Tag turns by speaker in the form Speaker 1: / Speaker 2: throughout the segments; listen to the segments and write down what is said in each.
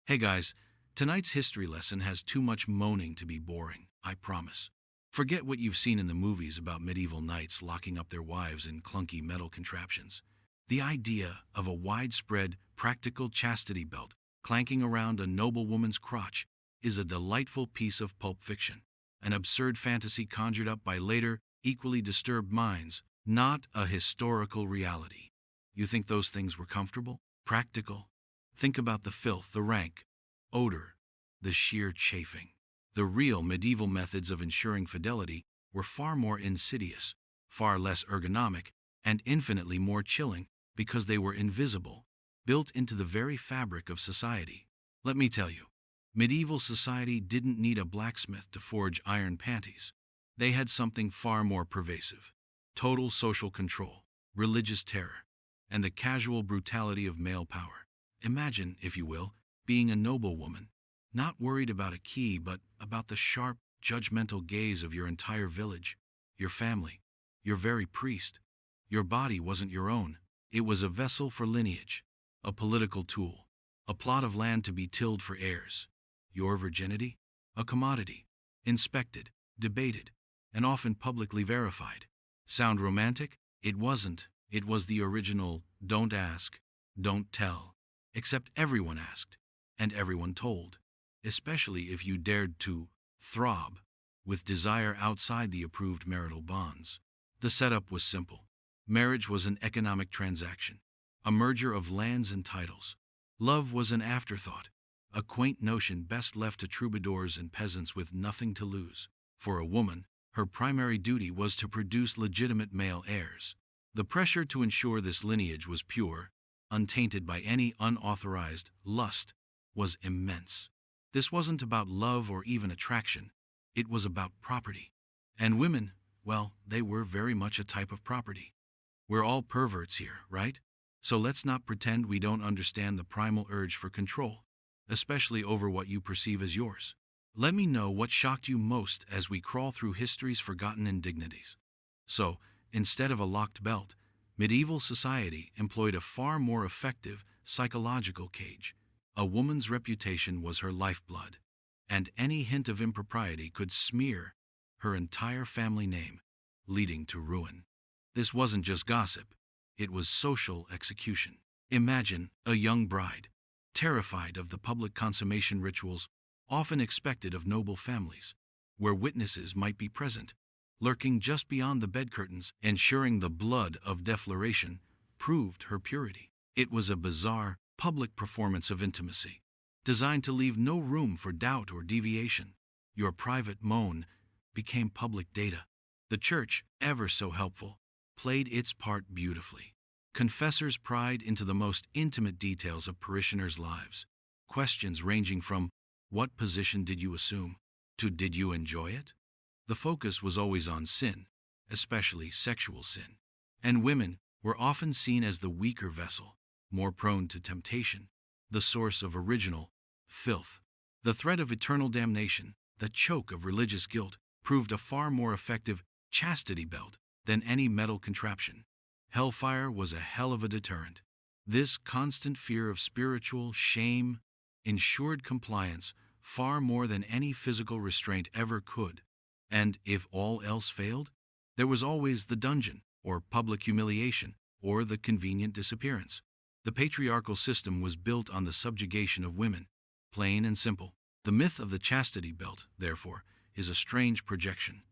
Speaker 1: Hey guys, tonight's history lesson has too much moaning to be boring, I promise. Forget what you've seen in the movies about medieval knights locking up their wives in clunky metal contraptions. The idea of a widespread, practical chastity belt clanking around a noble woman's crotch is a delightful piece of pulp fiction, an absurd fantasy conjured up by later, equally disturbed minds, not a historical reality. You think those things were comfortable? Practical? Think about the filth, the rank odor, the sheer chafing. The real medieval methods of ensuring fidelity were far more insidious, far less ergonomic, and infinitely more chilling because they were invisible, built into the very fabric of society. Let me tell you, medieval society didn't need a blacksmith to forge iron panties. They had something far more pervasive: total social control, religious terror, and the casual brutality of male power. Imagine, if you will, being a noble woman, not worried about a key but about the sharp, judgmental gaze of your entire village, your family, your very priest. Your body wasn't your own. It was a vessel for lineage, a political tool, a plot of land to be tilled for heirs. Your virginity? A commodity, inspected, debated, and often publicly verified. Sound romantic? It wasn't. It was the original don't ask, don't tell. Except everyone asked, and everyone told, especially if you dared to throb with desire outside the approved marital bonds. The setup was simple. Marriage was an economic transaction, a merger of lands and titles. Love was an afterthought, a quaint notion best left to troubadours and peasants with nothing to lose. For a woman, her primary duty was to produce legitimate male heirs. The pressure to ensure this lineage was pure, untainted by any unauthorized lust, was immense. This wasn't about love or even attraction. It was about property. And women, well, they were very much a type of property. We're all perverts here, right? So let's not pretend we don't understand the primal urge for control, especially over what you perceive as yours. Let me know what shocked you most as we crawl through history's forgotten indignities. So, instead of a locked belt, medieval society employed a far more effective psychological cage. A woman's reputation was her lifeblood, and any hint of impropriety could smear her entire family name, leading to ruin. This wasn't just gossip, it was social execution. Imagine a young bride, terrified of the public consummation rituals often expected of noble families, where witnesses might be present, lurking just beyond the bed curtains, ensuring the blood of defloration proved her purity. It was a bizarre, public performance of intimacy, designed to leave no room for doubt or deviation. Your private moan became public data. The church, ever so helpful, played its part beautifully. Confessors pried into the most intimate details of parishioners' lives. Questions ranging from, "What position did you assume?" to "Did you enjoy it?" The focus was always on sin, especially sexual sin. And women were often seen as the weaker vessel, more prone to temptation, the source of original filth. The threat of eternal damnation, the choke of religious guilt, proved a far more effective chastity belt than any metal contraption. Hellfire was a hell of a deterrent. This constant fear of spiritual shame ensured compliance far more than any physical restraint ever could. And if all else failed, there was always the dungeon, or public humiliation, or the convenient disappearance. The patriarchal system was built on the subjugation of women, plain and simple. The myth of the chastity belt, therefore, is a strange projection.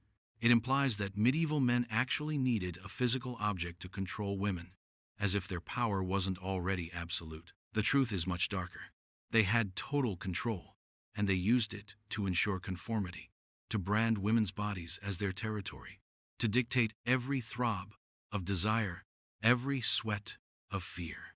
Speaker 1: It implies that medieval men actually needed a physical object to control women, as if their power wasn't already absolute. The truth is much darker. They had total control, and they used it to ensure conformity, to brand women's bodies as their territory, to dictate every throb of desire, every sweat of fear.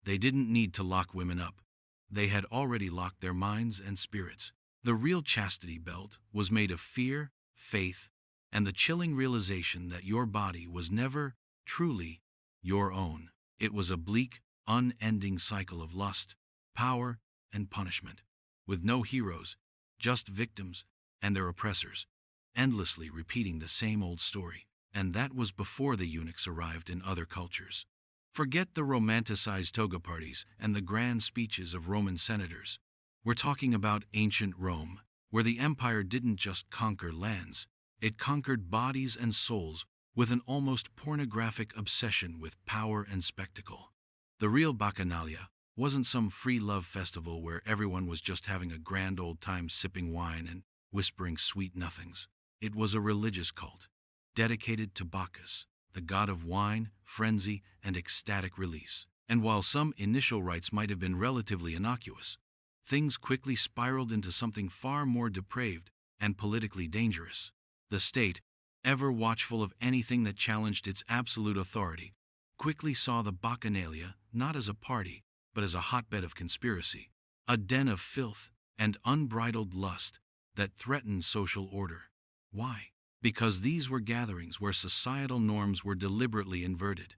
Speaker 1: They didn't need to lock women up. They had already locked their minds and spirits. The real chastity belt was made of fear, faith, and the chilling realization that your body was never truly your own. It was a bleak, unending cycle of lust, power, and punishment, with no heroes, just victims and their oppressors, endlessly repeating the same old story. And that was before the eunuchs arrived in other cultures. Forget the romanticized toga parties and the grand speeches of Roman senators. We're talking about ancient Rome, where the empire didn't just conquer lands, it conquered bodies and souls with an almost pornographic obsession with power and spectacle. The real Bacchanalia wasn't some free love festival where everyone was just having a grand old time sipping wine and whispering sweet nothings. It was a religious cult, dedicated to Bacchus, the god of wine, frenzy, and ecstatic release. And while some initial rites might have been relatively innocuous, things quickly spiraled into something far more depraved and politically dangerous. The state, ever watchful of anything that challenged its absolute authority, quickly saw the Bacchanalia not as a party, but as a hotbed of conspiracy, a den of filth and unbridled lust that threatened social order. Why? Because these were gatherings where societal norms were deliberately inverted.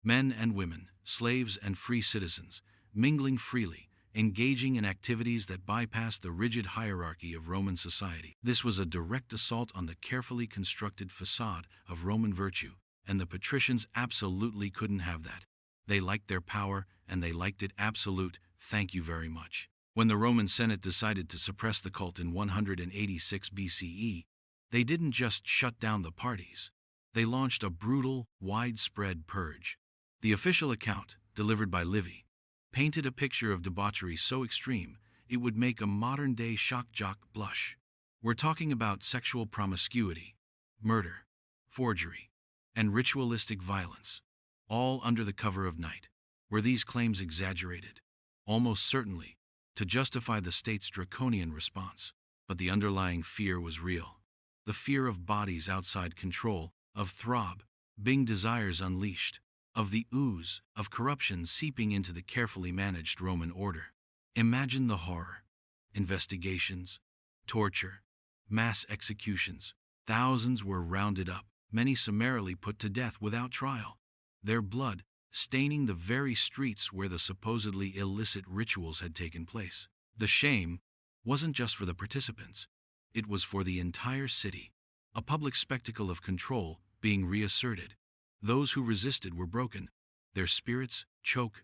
Speaker 1: Men and women, slaves and free citizens, mingling freely, engaging in activities that bypassed the rigid hierarchy of Roman society. This was a direct assault on the carefully constructed facade of Roman virtue, and the patricians absolutely couldn't have that. They liked their power, and they liked it absolute, thank you very much. When the Roman Senate decided to suppress the cult in 186 BCE, they didn't just shut down the parties. They launched a brutal, widespread purge. The official account, delivered by Livy, painted a picture of debauchery so extreme it would make a modern-day shock jock blush. We're talking about sexual promiscuity, murder, forgery, and ritualistic violence, all under the cover of night. Were these claims exaggerated? Almost certainly, to justify the state's draconian response. But the underlying fear was real. The fear of bodies outside control, of throbbing desires unleashed, of the ooze of corruption seeping into the carefully managed Roman order. Imagine the horror. Investigations, torture, mass executions. Thousands were rounded up, many summarily put to death without trial, their blood staining the very streets where the supposedly illicit rituals had taken place. The shame wasn't just for the participants, it was for the entire city, a public spectacle of control being reasserted. Those who resisted were broken, their spirits choked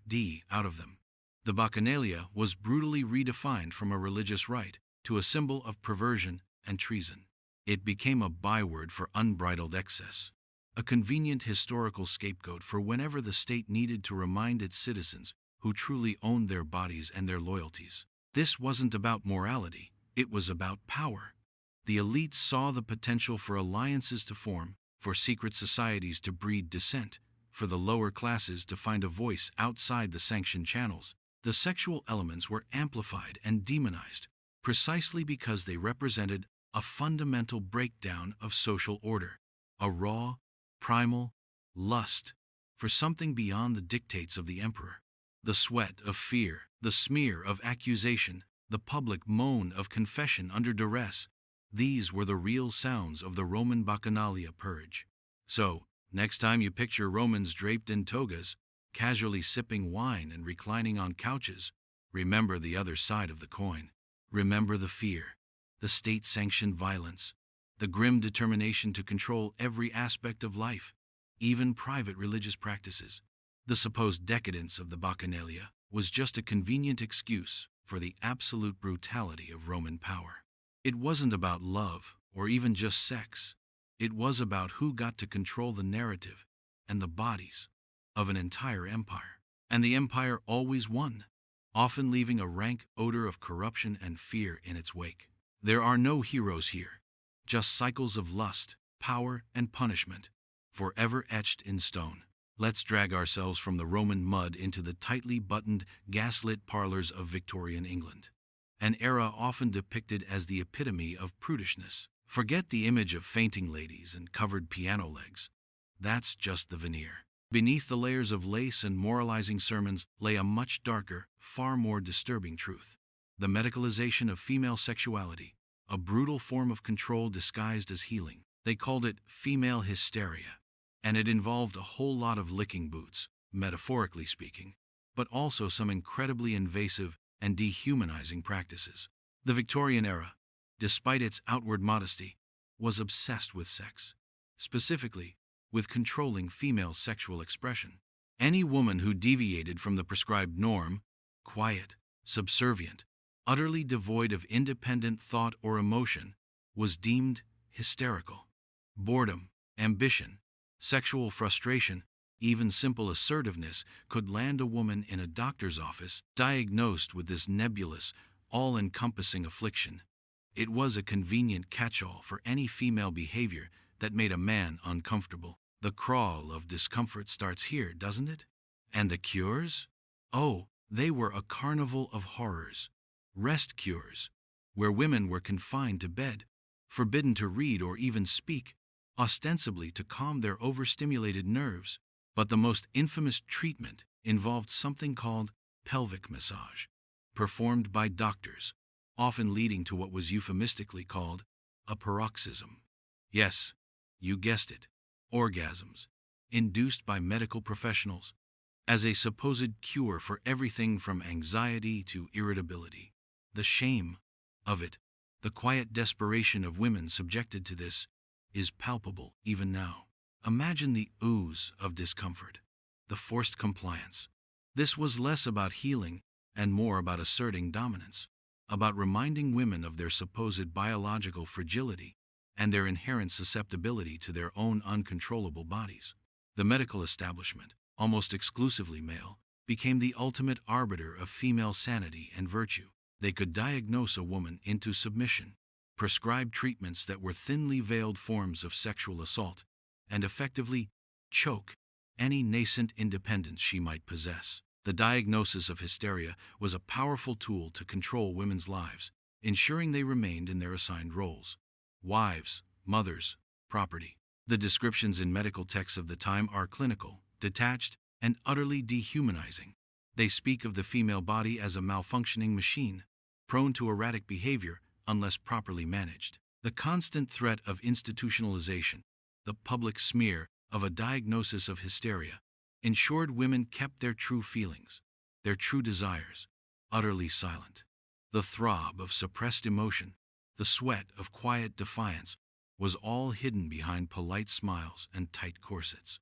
Speaker 1: out of them. The Bacchanalia was brutally redefined from a religious rite to a symbol of perversion and treason. It became a byword for unbridled excess, a convenient historical scapegoat for whenever the state needed to remind its citizens who truly owned their bodies and their loyalties. This wasn't about morality, it was about power. The elites saw the potential for alliances to form, for secret societies to breed dissent, for the lower classes to find a voice outside the sanctioned channels. The sexual elements were amplified and demonized, precisely because they represented a fundamental breakdown of social order, a raw, primal lust for something beyond the dictates of the emperor. The sweat of fear, the smear of accusation, the public moan of confession under duress, these were the real sounds of the Roman Bacchanalia purge. So, next time you picture Romans draped in togas, casually sipping wine and reclining on couches, remember the other side of the coin. Remember the fear, the state-sanctioned violence, the grim determination to control every aspect of life, even private religious practices. The supposed decadence of the Bacchanalia was just a convenient excuse for the absolute brutality of Roman power. It wasn't about love or even just sex. It was about who got to control the narrative and the bodies of an entire empire. And the empire always won, often leaving a rank odor of corruption and fear in its wake. There are no heroes here, just cycles of lust, power, and punishment, forever etched in stone. Let's drag ourselves from the Roman mud into the tightly buttoned, gaslit parlors of Victorian England, an era often depicted as the epitome of prudishness. Forget the image of fainting ladies and covered piano legs. That's just the veneer. Beneath the layers of lace and moralizing sermons lay a much darker, far more disturbing truth. The medicalization of female sexuality, a brutal form of control disguised as healing. They called it female hysteria, and it involved a whole lot of licking boots, metaphorically speaking, but also some incredibly invasive and dehumanizing practices. The Victorian era, despite its outward modesty, was obsessed with sex, specifically with controlling female sexual expression. Any woman who deviated from the prescribed norm, quiet, subservient, utterly devoid of independent thought or emotion, was deemed hysterical. Boredom, ambition, sexual frustration, even simple assertiveness could land a woman in a doctor's office diagnosed with this nebulous, all-encompassing affliction. It was a convenient catch-all for any female behavior that made a man uncomfortable. The crawl of discomfort starts here, doesn't it? And the cures? Oh, they were a carnival of horrors. Rest cures, where women were confined to bed, forbidden to read or even speak, ostensibly to calm their overstimulated nerves. But the most infamous treatment involved something called pelvic massage, performed by doctors, often leading to what was euphemistically called a paroxysm. Yes, you guessed it, orgasms, induced by medical professionals, as a supposed cure for everything from anxiety to irritability. The shame of it, the quiet desperation of women subjected to this, is palpable even now. Imagine the ooze of discomfort, the forced compliance. This was less about healing and more about asserting dominance, about reminding women of their supposed biological fragility and their inherent susceptibility to their own uncontrollable bodies. The medical establishment, almost exclusively male, became the ultimate arbiter of female sanity and virtue. They could diagnose a woman into submission, prescribe treatments that were thinly veiled forms of sexual assault, and effectively choke any nascent independence she might possess. The diagnosis of hysteria was a powerful tool to control women's lives, ensuring they remained in their assigned roles: wives, mothers, property. The descriptions in medical texts of the time are clinical, detached, and utterly dehumanizing. They speak of the female body as a malfunctioning machine, prone to erratic behavior unless properly managed. The constant threat of institutionalization, the public smear of a diagnosis of hysteria, ensured women kept their true feelings, their true desires, utterly silent. The throb of suppressed emotion, the sweat of quiet defiance, was all hidden behind polite smiles and tight corsets.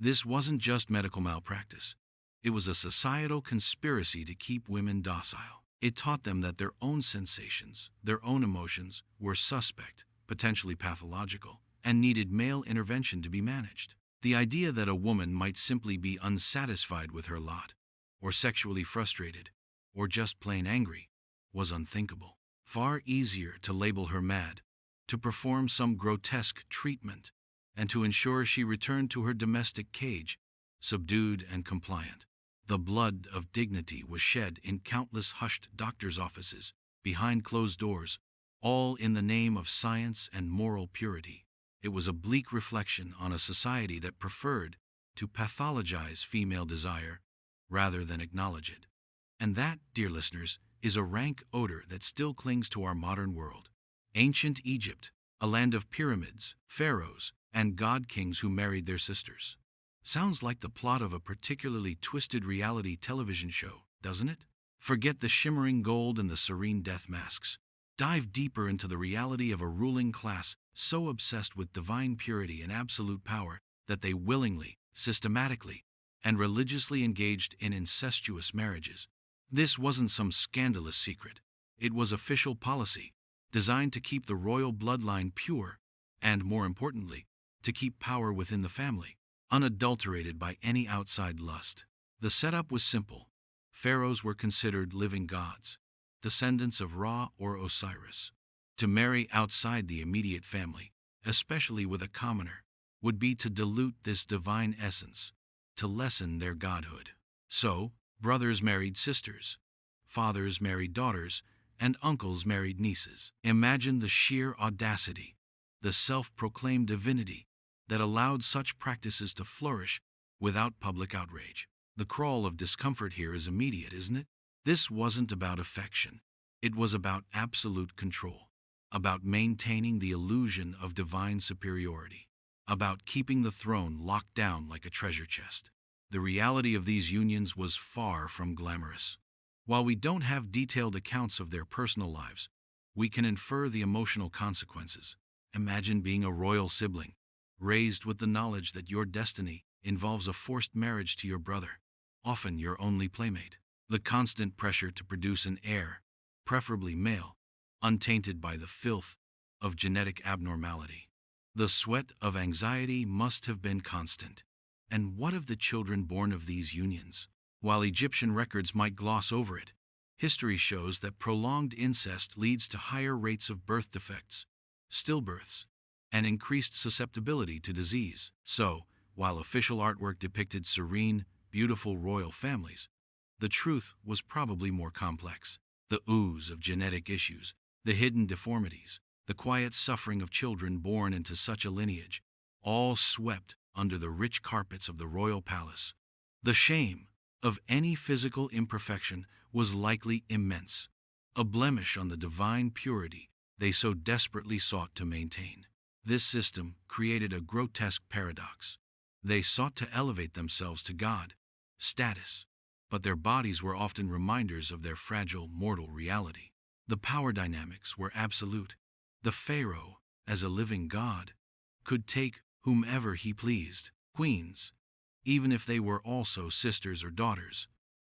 Speaker 1: This wasn't just medical malpractice. It was a societal conspiracy to keep women docile. It taught them that their own sensations, their own emotions, were suspect, potentially pathological, and needed male intervention to be managed. The idea that a woman might simply be unsatisfied with her lot, or sexually frustrated, or just plain angry, was unthinkable. Far easier to label her mad, to perform some grotesque treatment, and to ensure she returned to her domestic cage, subdued and compliant. The blood of dignity was shed in countless hushed doctors' offices, behind closed doors, all in the name of science and moral purity. It was a bleak reflection on a society that preferred to pathologize female desire rather than acknowledge it. And that, dear listeners, is a rank odor that still clings to our modern world. Ancient Egypt, a land of pyramids, pharaohs, and god-kings who married their sisters. Sounds like the plot of a particularly twisted reality television show, doesn't it? Forget the shimmering gold and the serene death masks. Dive deeper into the reality of a ruling class so obsessed with divine purity and absolute power that they willingly, systematically, and religiously engaged in incestuous marriages. This wasn't some scandalous secret. It was official policy, designed to keep the royal bloodline pure, and more importantly, to keep power within the family, unadulterated by any outside lust. The setup was simple. Pharaohs were considered living gods, descendants of Ra or Osiris. To marry outside the immediate family, especially with a commoner, would be to dilute this divine essence, to lessen their godhood. So, brothers married sisters, fathers married daughters, and uncles married nieces. Imagine the sheer audacity, the self-proclaimed divinity, that allowed such practices to flourish without public outrage. The crawl of discomfort here is immediate, isn't it? This wasn't about affection. It was about absolute control, about maintaining the illusion of divine superiority, about keeping the throne locked down like a treasure chest. The reality of these unions was far from glamorous. While we don't have detailed accounts of their personal lives, we can infer the emotional consequences. Imagine being a royal sibling, raised with the knowledge that your destiny involves a forced marriage to your brother, often your only playmate. The constant pressure to produce an heir, preferably male, untainted by the filth of genetic abnormality. The sweat of anxiety must have been constant. And what of the children born of these unions? While Egyptian records might gloss over it, history shows that prolonged incest leads to higher rates of birth defects, stillbirths, and increased susceptibility to disease. So, while official artwork depicted serene, beautiful royal families, the truth was probably more complex. The ooze of genetic issues, the hidden deformities, the quiet suffering of children born into such a lineage, all swept under the rich carpets of the royal palace. The shame of any physical imperfection was likely immense, a blemish on the divine purity they so desperately sought to maintain. This system created a grotesque paradox. They sought to elevate themselves to God, status, but their bodies were often reminders of their fragile mortal reality. The power dynamics were absolute. The pharaoh, as a living god, could take whomever he pleased. Queens, even if they were also sisters or daughters,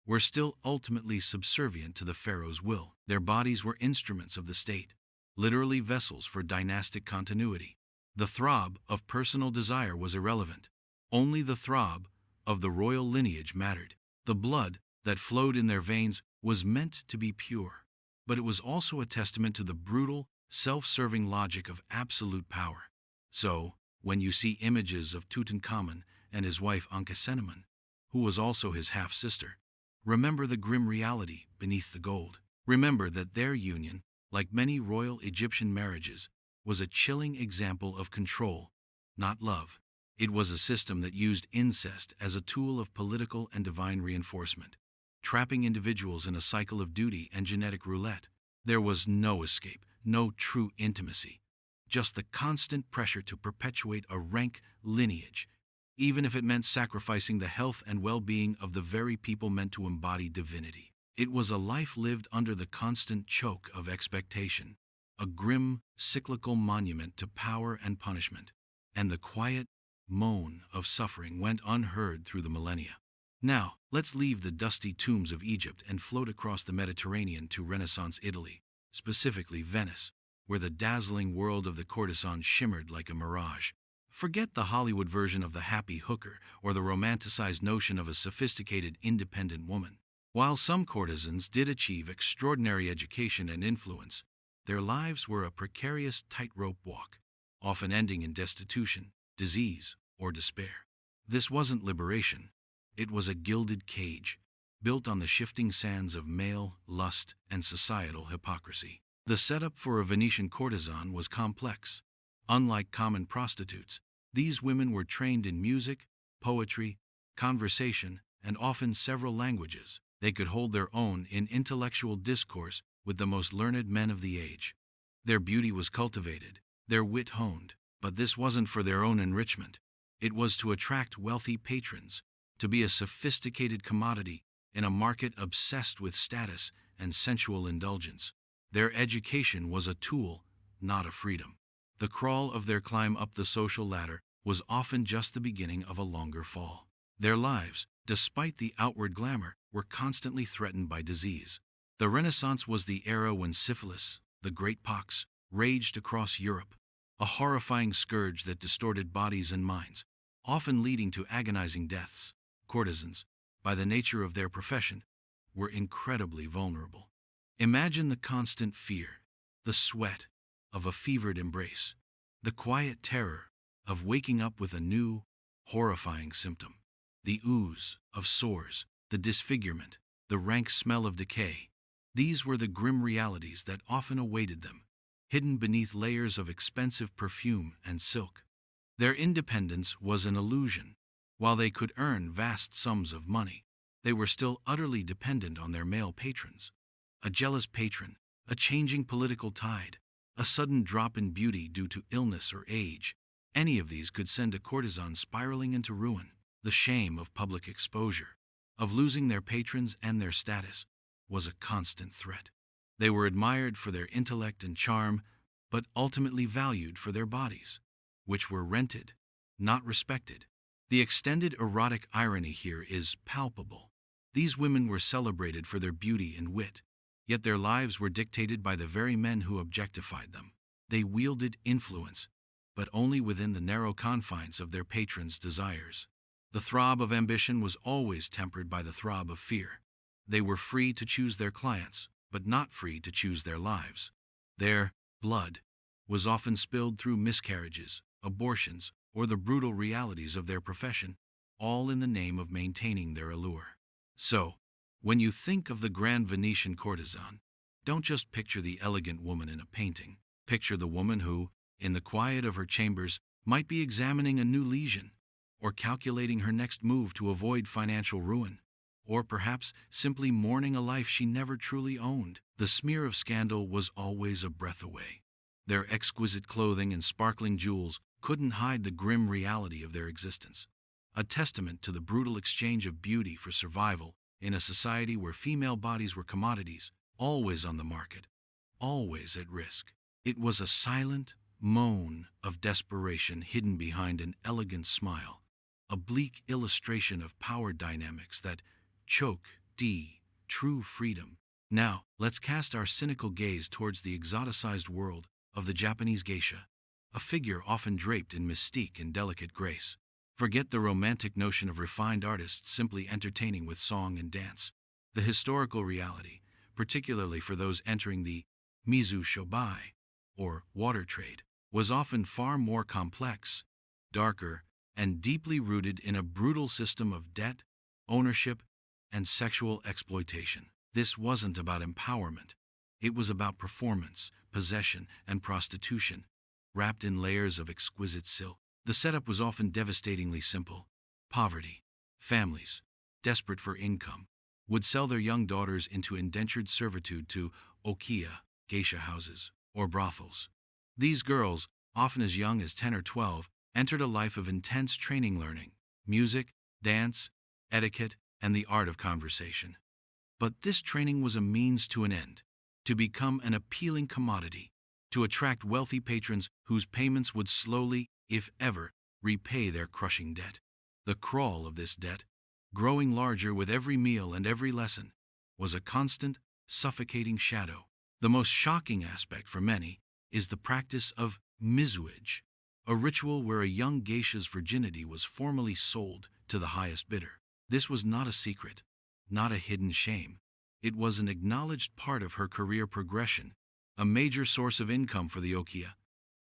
Speaker 1: were still ultimately subservient to the pharaoh's will. Their bodies were instruments of the state, literally vessels for dynastic continuity. The throb of personal desire was irrelevant. Only the throb of the royal lineage mattered. The blood that flowed in their veins was meant to be pure, but it was also a testament to the brutal, self-serving logic of absolute power. So, when you see images of Tutankhamun and his wife Ankhesenamun, who was also his half-sister, remember the grim reality beneath the gold. Remember that their union, like many royal Egyptian marriages, was a chilling example of control, not love. It was a system that used incest as a tool of political and divine reinforcement, trapping individuals in a cycle of duty and genetic roulette. There was no escape, no true intimacy, just the constant pressure to perpetuate a rank lineage, even if it meant sacrificing the health and well-being of the very people meant to embody divinity. It was a life lived under the constant choke of expectation, a grim, cyclical monument to power and punishment, and the quiet moan of suffering went unheard through the millennia. Now, let's leave the dusty tombs of Egypt and float across the Mediterranean to Renaissance Italy, specifically Venice, where the dazzling world of the courtesan shimmered like a mirage. Forget the Hollywood version of the happy hooker or the romanticized notion of a sophisticated, independent woman. While some courtesans did achieve extraordinary education and influence, their lives were a precarious tightrope walk, often ending in destitution, disease, or despair. This wasn't liberation. It was a gilded cage, built on the shifting sands of male lust and societal hypocrisy. The setup for a Venetian courtesan was complex. Unlike common prostitutes, these women were trained in music, poetry, conversation, and often several languages. They could hold their own in intellectual discourse with the most learned men of the age. Their beauty was cultivated, their wit honed, but this wasn't for their own enrichment. It was to attract wealthy patrons, to be a sophisticated commodity in a market obsessed with status and sensual indulgence. Their education was a tool, not a freedom. The crawl of their climb up the social ladder was often just the beginning of a longer fall. Their lives, despite the outward glamour, were constantly threatened by disease. The Renaissance was the era when syphilis, the Great Pox, raged across Europe, a horrifying scourge that distorted bodies and minds, often leading to agonizing deaths. Courtesans, by the nature of their profession, were incredibly vulnerable. Imagine the constant fear, the sweat of a fevered embrace, the quiet terror of waking up with a new, horrifying symptom, the ooze of sores, the disfigurement, the rank smell of decay. These were the grim realities that often awaited them, hidden beneath layers of expensive perfume and silk. Their independence was an illusion. While they could earn vast sums of money, they were still utterly dependent on their male patrons. A jealous patron, a changing political tide, a sudden drop in beauty due to illness or age, any of these could send a courtesan spiraling into ruin. The shame of public exposure, of losing their patrons and their status, was a constant threat. They were admired for their intellect and charm, but ultimately valued for their bodies, which were rented, not respected. The extended erotic irony here is palpable. These women were celebrated for their beauty and wit, yet their lives were dictated by the very men who objectified them. They wielded influence, but only within the narrow confines of their patrons' desires. The throb of ambition was always tempered by the throb of fear. They were free to choose their clients, but not free to choose their lives. Their blood was often spilled through miscarriages, abortions, or the brutal realities of their profession, all in the name of maintaining their allure. So, when you think of the grand Venetian courtesan, don't just picture the elegant woman in a painting. Picture the woman who, in the quiet of her chambers, might be examining a new lesion, or calculating her next move to avoid financial ruin, or perhaps simply mourning a life she never truly owned. The smear of scandal was always a breath away. Their exquisite clothing and sparkling jewels couldn't hide the grim reality of their existence, a testament to the brutal exchange of beauty for survival in a society where female bodies were commodities, always on the market, always at risk. It was a silent moan of desperation hidden behind an elegant smile, a bleak illustration of power dynamics that choke true freedom. Now, let's cast our cynical gaze towards the exoticized world of the Japanese geisha, a figure often draped in mystique and delicate grace. Forget the romantic notion of refined artists simply entertaining with song and dance. The historical reality, particularly for those entering the mizu shobai, or water trade, was often far more complex, darker, and deeply rooted in a brutal system of debt, ownership, and sexual exploitation. This wasn't about empowerment. It was about performance, possession, and prostitution, wrapped in layers of exquisite silk. The setup was often devastatingly simple. Poverty. Families, desperate for income, would sell their young daughters into indentured servitude to okiya, geisha houses, or brothels. These girls, often as young as 10 or 12, entered a life of intense training learning music, dance, etiquette, and the art of conversation. But this training was a means to an end, to become an appealing commodity, to attract wealthy patrons whose payments would slowly, if ever, repay their crushing debt. The crawl of this debt, growing larger with every meal and every lesson, was a constant, suffocating shadow. The most shocking aspect for many is the practice of mizuage, a ritual where a young geisha's virginity was formally sold to the highest bidder. This was not a secret, not a hidden shame. It was an acknowledged part of her career progression, a major source of income for the okiya,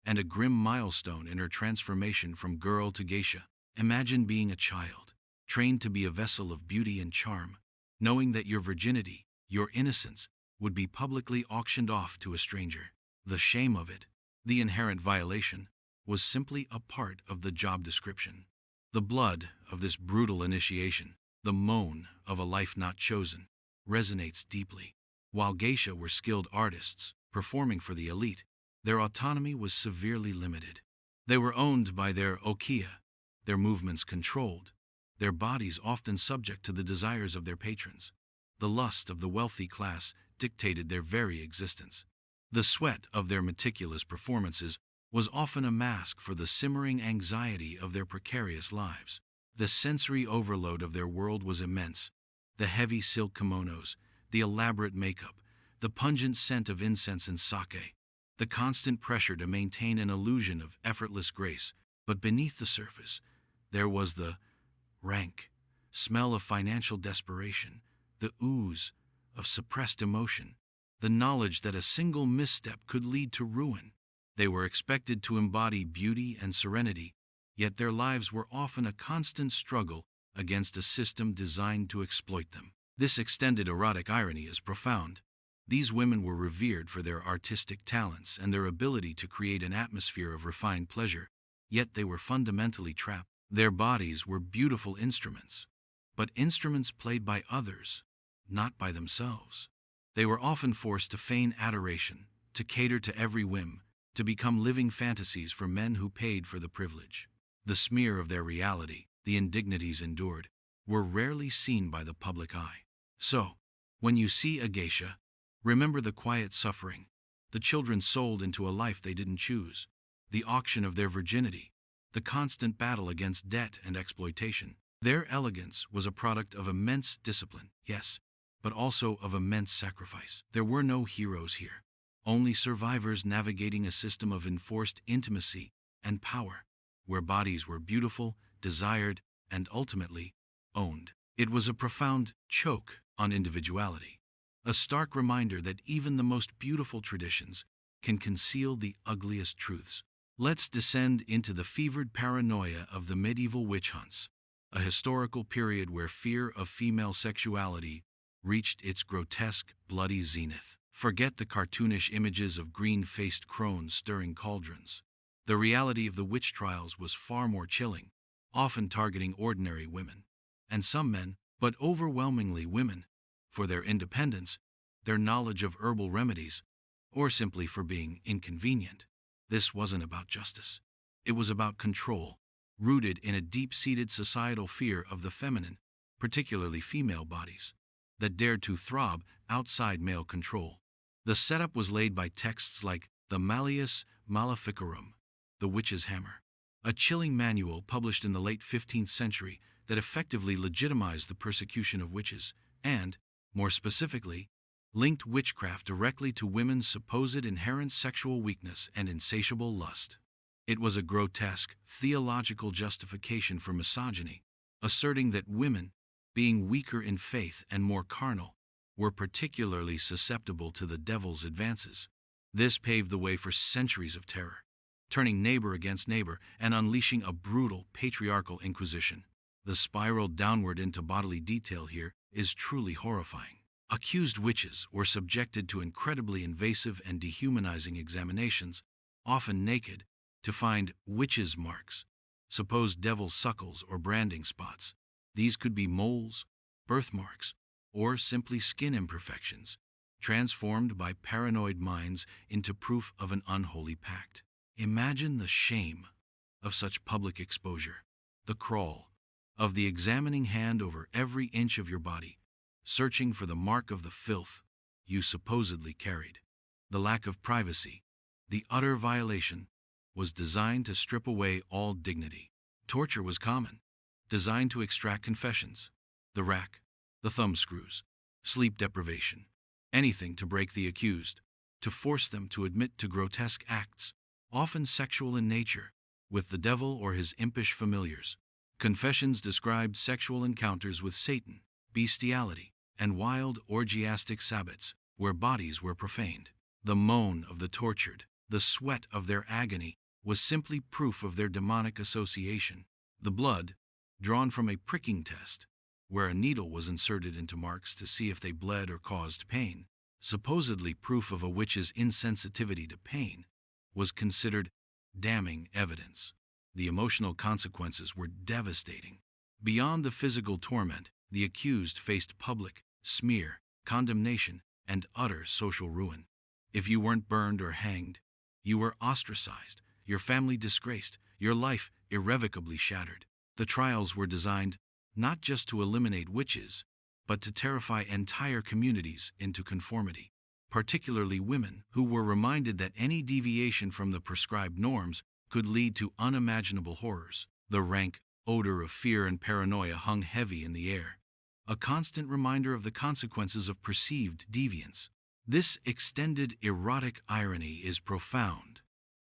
Speaker 1: and a grim milestone in her transformation from girl to geisha. Imagine being a child, trained to be a vessel of beauty and charm, knowing that your virginity, your innocence, would be publicly auctioned off to a stranger. The shame of it, the inherent violation, was simply a part of the job description. The blood of this brutal initiation, the moan of a life not chosen, resonates deeply. While geisha were skilled artists, performing for the elite, their autonomy was severely limited. They were owned by their okiya, their movements controlled, their bodies often subject to the desires of their patrons. The lust of the wealthy class dictated their very existence. The sweat of their meticulous performances was often a mask for the simmering anxiety of their precarious lives. The sensory overload of their world was immense. The heavy silk kimonos, the elaborate makeup, the pungent scent of incense and sake, the constant pressure to maintain an illusion of effortless grace. But beneath the surface, there was the rank smell of financial desperation, the ooze of suppressed emotion, the knowledge that a single misstep could lead to ruin. They were expected to embody beauty and serenity, yet their lives were often a constant struggle against a system designed to exploit them. This extended erotic irony is profound. These women were revered for their artistic talents and their ability to create an atmosphere of refined pleasure, yet they were fundamentally trapped. Their bodies were beautiful instruments, but instruments played by others, not by themselves. They were often forced to feign adoration, to cater to every whim, to become living fantasies for men who paid for the privilege. The smear of their reality, the indignities endured, were rarely seen by the public eye. So, when you see a geisha, remember the quiet suffering, the children sold into a life they didn't choose, the auction of their virginity, the constant battle against debt and exploitation. Their elegance was a product of immense discipline, yes, but also of immense sacrifice. There were no heroes here, only survivors navigating a system of enforced intimacy and power, where bodies were beautiful, desired, and ultimately owned. It was a profound choke on individuality, a stark reminder that even the most beautiful traditions can conceal the ugliest truths. Let's descend into the fevered paranoia of the medieval witch hunts, a historical period where fear of female sexuality reached its grotesque, bloody zenith. Forget the cartoonish images of green-faced crones stirring cauldrons. The reality of the witch trials was far more chilling, often targeting ordinary women, and some men, but overwhelmingly women, for their independence, their knowledge of herbal remedies, or simply for being inconvenient. This wasn't about justice. It was about control, rooted in a deep-seated societal fear of the feminine, particularly female bodies, that dared to throb outside male control. The setup was laid by texts like the Malleus Maleficarum, the Witch's Hammer, a chilling manual published in the late 15th century that effectively legitimized the persecution of witches and, more specifically, linked witchcraft directly to women's supposed inherent sexual weakness and insatiable lust. It was a grotesque, theological justification for misogyny, asserting that women, being weaker in faith and more carnal, were particularly susceptible to the devil's advances. This paved the way for centuries of terror, turning neighbor against neighbor and unleashing a brutal patriarchal inquisition. The spiral downward into bodily detail here is truly horrifying. Accused witches were subjected to incredibly invasive and dehumanizing examinations, often naked, to find witches' marks, supposed devil's suckles or branding spots. These could be moles, birthmarks, or simply skin imperfections, transformed by paranoid minds into proof of an unholy pact. Imagine the shame of such public exposure, the crawl of the examining hand over every inch of your body, searching for the mark of the filth you supposedly carried. The lack of privacy, the utter violation, was designed to strip away all dignity. Torture was common, designed to extract confessions, the rack, the thumbscrews, sleep deprivation, anything to break the accused, to force them to admit to grotesque acts, often sexual in nature, with the devil or his impish familiars. Confessions described sexual encounters with Satan, bestiality, and wild orgiastic sabbats, where bodies were profaned. The moan of the tortured, the sweat of their agony, was simply proof of their demonic association. The blood, drawn from a pricking test, where a needle was inserted into marks to see if they bled or caused pain, supposedly proof of a witch's insensitivity to pain, was considered damning evidence. The emotional consequences were devastating. Beyond the physical torment, the accused faced public smear, condemnation, and utter social ruin. If you weren't burned or hanged, you were ostracized, your family disgraced, your life irrevocably shattered. The trials were designed not just to eliminate witches, but to terrify entire communities into conformity, particularly women, who were reminded that any deviation from the prescribed norms could lead to unimaginable horrors. The rank odor of fear and paranoia hung heavy in the air, a constant reminder of the consequences of perceived deviance. This extended erotic irony is profound.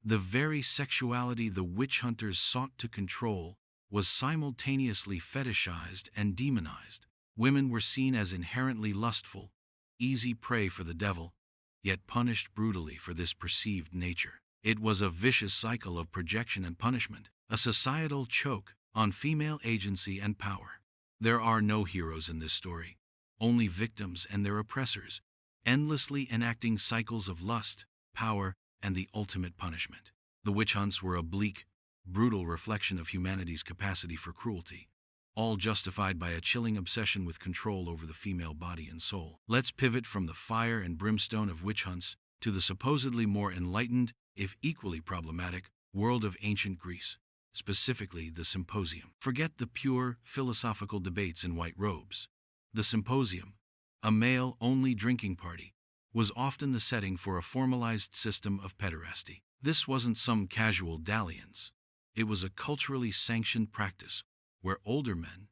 Speaker 1: The very sexuality the witch hunters sought to control was simultaneously fetishized and demonized. Women were seen as inherently lustful, easy prey for the devil, yet punished brutally for this perceived nature. It was a vicious cycle of projection and punishment, a societal choke on female agency and power. There are no heroes in this story, only victims and their oppressors, endlessly enacting cycles of lust, power, and the ultimate punishment. The witch hunts were a bleak, brutal reflection of humanity's capacity for cruelty, all justified by a chilling obsession with control over the female body and soul. Let's pivot from the fire and brimstone of witch hunts to the supposedly more enlightened, if equally problematic, world of ancient Greece, specifically the symposium. Forget the pure, philosophical debates in white robes. The symposium, a male-only drinking party, was often the setting for a formalized system of pederasty. This wasn't some casual dalliance. It was a culturally sanctioned practice where older men,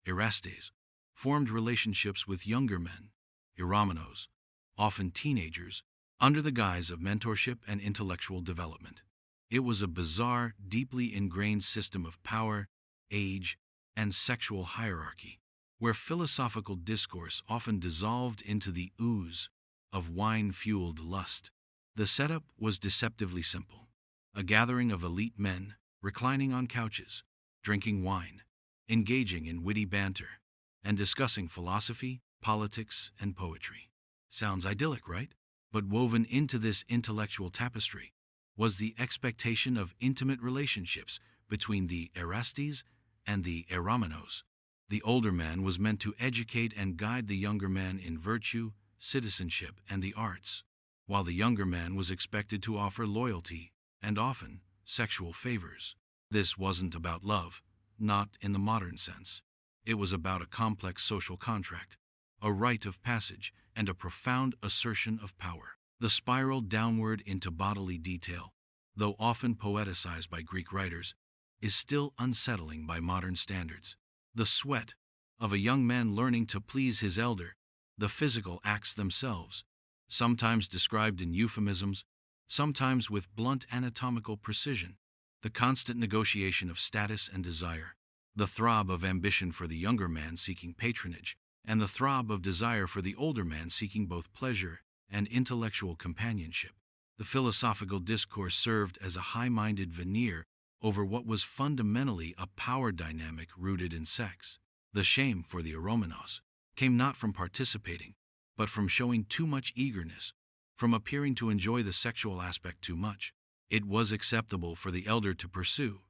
Speaker 1: erastes, formed relationships with younger men, eromenos, often teenagers, under the guise of mentorship and intellectual development. It was a bizarre, deeply ingrained system of power, age, and sexual hierarchy, where philosophical discourse often dissolved into the ooze of wine-fueled lust. The setup was deceptively simple: a gathering of elite men, reclining on couches, drinking wine, engaging in witty banter, and discussing philosophy, politics, and poetry. Sounds idyllic, right? But woven into this intellectual tapestry was the expectation of intimate relationships between the erastes and the eromenos. The older man was meant to educate and guide the younger man in virtue, citizenship, and the arts, while the younger man was expected to offer loyalty and often sexual favors. This wasn't about love, not in the modern sense. It was about a complex social contract, a rite of passage, and a profound assertion of power. The spiral downward into bodily detail, though often poeticized by Greek writers, is still unsettling by modern standards. The sweat of a young man learning to please his elder, the physical acts themselves, sometimes described in euphemisms, sometimes with blunt anatomical precision, the constant negotiation of status and desire, the throb of ambition for the younger man seeking patronage, and the throb of desire for the older man seeking both pleasure and intellectual companionship. The philosophical discourse served as a high-minded veneer over what was fundamentally a power dynamic rooted in sex. The shame for the eromenos came not from participating, but from showing too much eagerness, from appearing to enjoy the sexual aspect too much. It was acceptable for the elder to pursue,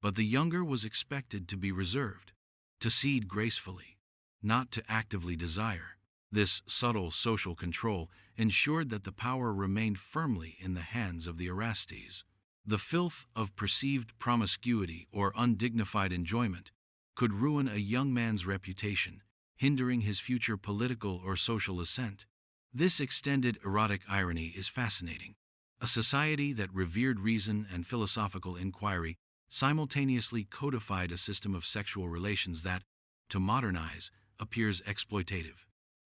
Speaker 1: but the younger was expected to be reserved, to cede gracefully, not to actively desire. This subtle social control ensured that the power remained firmly in the hands of the erastes. The filth of perceived promiscuity or undignified enjoyment could ruin a young man's reputation, hindering his future political or social ascent. This extended erotic irony is fascinating. A society that revered reason and philosophical inquiry simultaneously codified a system of sexual relations that, to modern eyes, appears exploitative.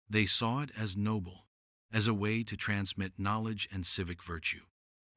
Speaker 1: They saw it as noble, as a way to transmit knowledge and civic virtue.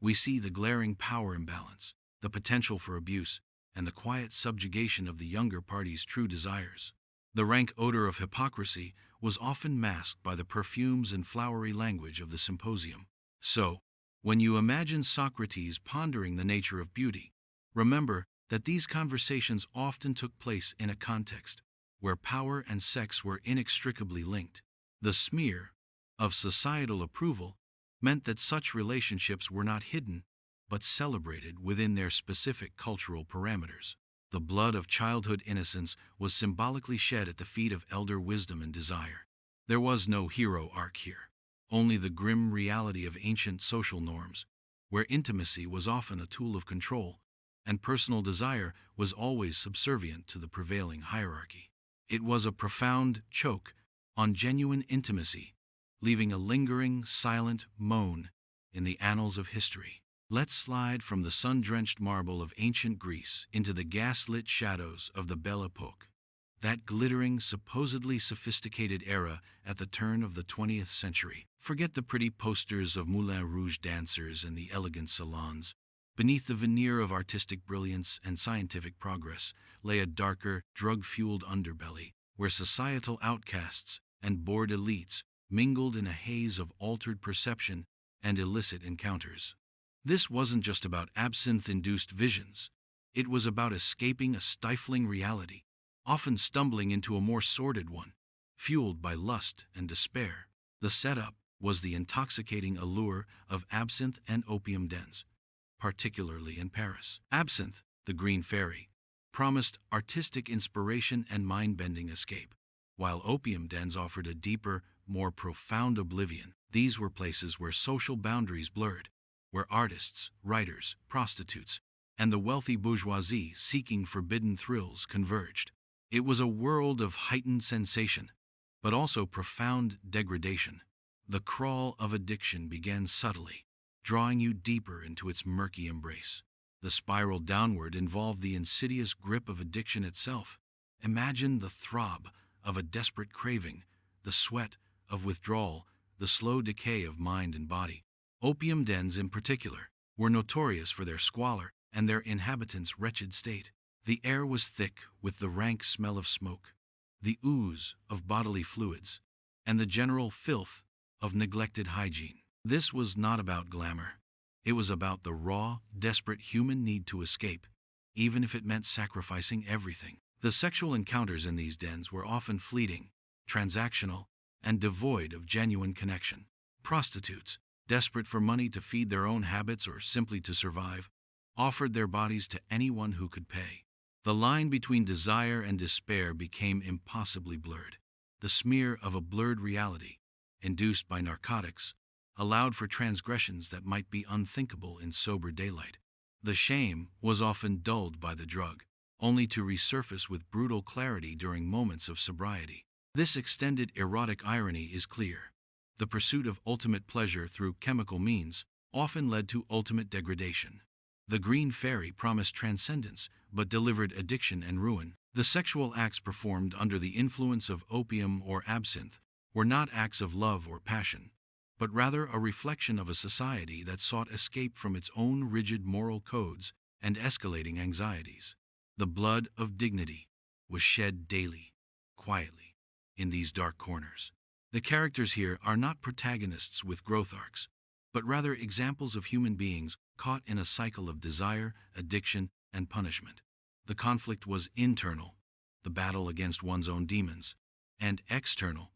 Speaker 1: We see the glaring power imbalance, the potential for abuse, and the quiet subjugation of the younger party's true desires. The rank odor of hypocrisy was often masked by the perfumes and flowery language of the symposium. So, when you imagine Socrates pondering the nature of beauty, remember that these conversations often took place in a context where power and sex were inextricably linked. The smear of societal approval meant that such relationships were not hidden, but celebrated within their specific cultural parameters. The blood of childhood innocence was symbolically shed at the feet of elder wisdom and desire. There was no hero arc here, only the grim reality of ancient social norms, where intimacy was often a tool of control, and personal desire was always subservient to the prevailing hierarchy. It was a profound choke on genuine intimacy, leaving a lingering, silent moan in the annals of history. Let's slide from the sun-drenched marble of ancient Greece into the gas-lit shadows of the Belle Epoque, that glittering, supposedly sophisticated era at the turn of the 20th century. Forget the pretty posters of Moulin Rouge dancers and the elegant salons. Beneath the veneer of artistic brilliance and scientific progress lay a darker, drug-fueled underbelly, where societal outcasts and bored elites mingled in a haze of altered perception and illicit encounters. This wasn't just about absinthe-induced visions. It was about escaping a stifling reality, often stumbling into a more sordid one, fueled by lust and despair. The setup was the intoxicating allure of absinthe and opium dens, particularly in Paris. Absinthe, the green fairy, promised artistic inspiration and mind-bending escape, while opium dens offered a deeper, more profound oblivion. These were places where social boundaries blurred, where artists, writers, prostitutes, and the wealthy bourgeoisie seeking forbidden thrills converged. It was a world of heightened sensation, but also profound degradation. The crawl of addiction began subtly, drawing you deeper into its murky embrace. The spiral downward involved the insidious grip of addiction itself. Imagine the throb of a desperate craving, the sweat of withdrawal, the slow decay of mind and body. Opium dens in particular were notorious for their squalor and their inhabitants' wretched state. The air was thick with the rank smell of smoke, the ooze of bodily fluids, and the general filth of neglected hygiene. This was not about glamour. It was about the raw, desperate human need to escape, even if it meant sacrificing everything. The sexual encounters in these dens were often fleeting, transactional, and devoid of genuine connection. Prostitutes, desperate for money to feed their own habits or simply to survive, offered their bodies to anyone who could pay. The line between desire and despair became impossibly blurred. The smear of a blurred reality, induced by narcotics, allowed for transgressions that might be unthinkable in sober daylight. The shame was often dulled by the drug, only to resurface with brutal clarity during moments of sobriety. This extended erotic irony is clear. The pursuit of ultimate pleasure through chemical means often led to ultimate degradation. The green fairy promised transcendence, but delivered addiction and ruin. The sexual acts performed under the influence of opium or absinthe were not acts of love or passion, but rather a reflection of a society that sought escape from its own rigid moral codes and escalating anxieties. The blood of dignity was shed daily, quietly, in these dark corners. The characters here are not protagonists with growth arcs, but rather examples of human beings caught in a cycle of desire, addiction, and punishment. The conflict was internal, the battle against one's own demons, and external,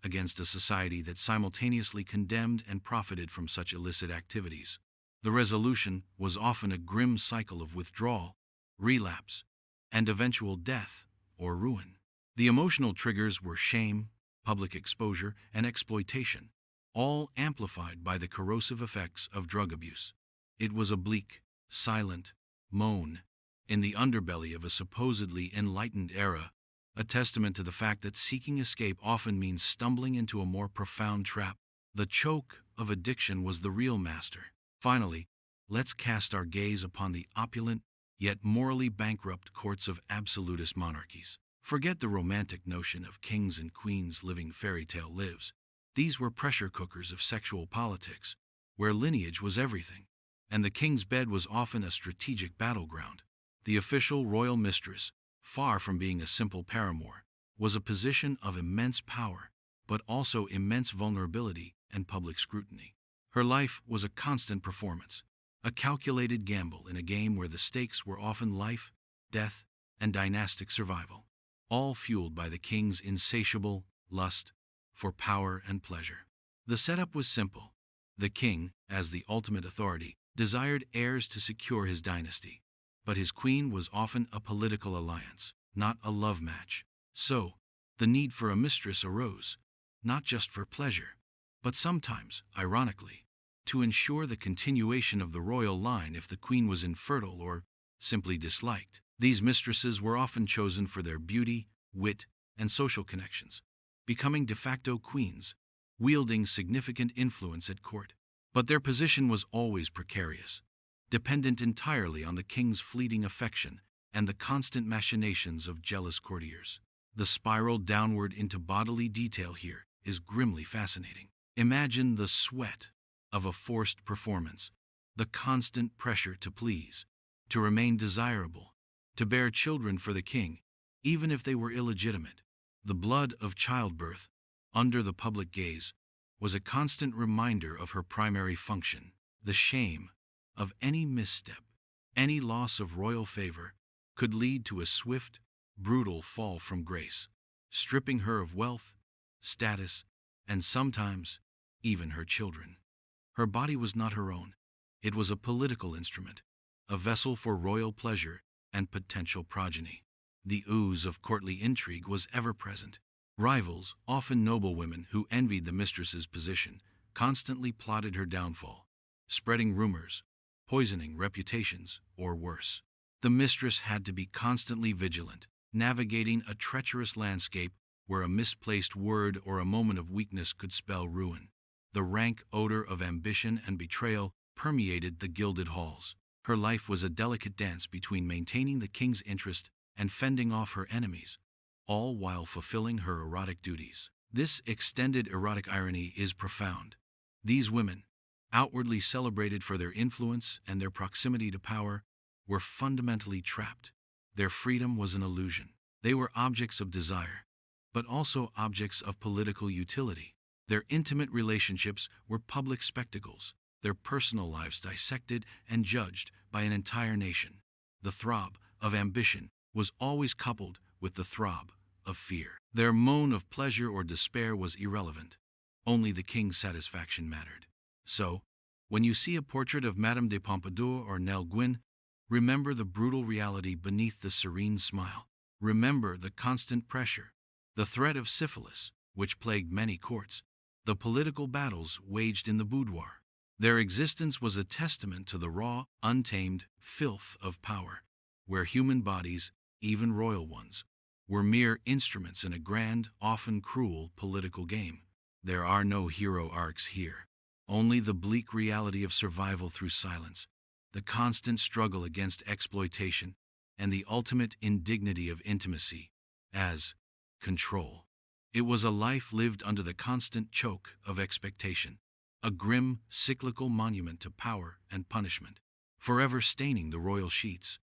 Speaker 1: against a society that simultaneously condemned and profited from such illicit activities. The resolution was often a grim cycle of withdrawal, relapse, and eventual death or ruin. The emotional triggers were shame, public exposure, and exploitation, all amplified by the corrosive effects of drug abuse. It was a bleak, silent moan in the underbelly of a supposedly enlightened era, a testament to the fact that seeking escape often means stumbling into a more profound trap. The choke of addiction was the real master. Finally, let's cast our gaze upon the opulent, yet morally bankrupt courts of absolutist monarchies. Forget the romantic notion of kings and queens living fairy tale lives. These were pressure cookers of sexual politics, where lineage was everything, and the king's bed was often a strategic battleground. The official royal mistress, far from being a simple paramour, was a position of immense power, but also immense vulnerability and public scrutiny. Her life was a constant performance, a calculated gamble in a game where the stakes were often life, death, and dynastic survival, all fueled by the king's insatiable lust for power and pleasure. The setup was simple. The king, as the ultimate authority, desired heirs to secure his dynasty, but his queen was often a political alliance, not a love match. So, the need for a mistress arose, not just for pleasure, but sometimes, ironically, to ensure the continuation of the royal line if the queen was infertile or simply disliked. These mistresses were often chosen for their beauty, wit, and social connections, becoming de facto queens, wielding significant influence at court. But their position was always precarious, dependent entirely on the king's fleeting affection and the constant machinations of jealous courtiers. The spiral downward into bodily detail here is grimly fascinating. Imagine the sweat of a forced performance, the constant pressure to please, to remain desirable, to bear children for the king, even if they were illegitimate. The blood of childbirth, under the public gaze, was a constant reminder of her primary function. The shame of any misstep, any loss of royal favor, could lead to a swift, brutal fall from grace, stripping her of wealth, status, and sometimes even her children. Her body was not her own. It was a political instrument, a vessel for royal pleasure and potential progeny. The ooze of courtly intrigue was ever present. Rivals, often noblewomen who envied the mistress's position, constantly plotted her downfall, spreading rumors, poisoning reputations, or worse. The mistress had to be constantly vigilant, navigating a treacherous landscape where a misplaced word or a moment of weakness could spell ruin. The rank odor of ambition and betrayal permeated the gilded halls. Her life was a delicate dance between maintaining the king's interest and fending off her enemies, all while fulfilling her erotic duties. This extended erotic irony is profound. These women, outwardly celebrated for their influence and their proximity to power, were fundamentally trapped. Their freedom was an illusion. They were objects of desire, but also objects of political utility. Their intimate relationships were public spectacles, their personal lives dissected and judged by an entire nation. The throb of ambition was always coupled with the throb of fear. Their moan of pleasure or despair was irrelevant. Only the king's satisfaction mattered. So, when you see a portrait of Madame de Pompadour or Nell Gwyn, remember the brutal reality beneath the serene smile. Remember the constant pressure, the threat of syphilis, which plagued many courts, the political battles waged in the boudoir. Their existence was a testament to the raw, untamed filth of power, where human bodies, even royal ones, were mere instruments in a grand, often cruel political game. There are no hero arcs here, only the bleak reality of survival through silence, the constant struggle against exploitation, and the ultimate indignity of intimacy as control. It was a life lived under the constant choke of expectation, a grim, cyclical monument to power and punishment, forever staining the royal sheets.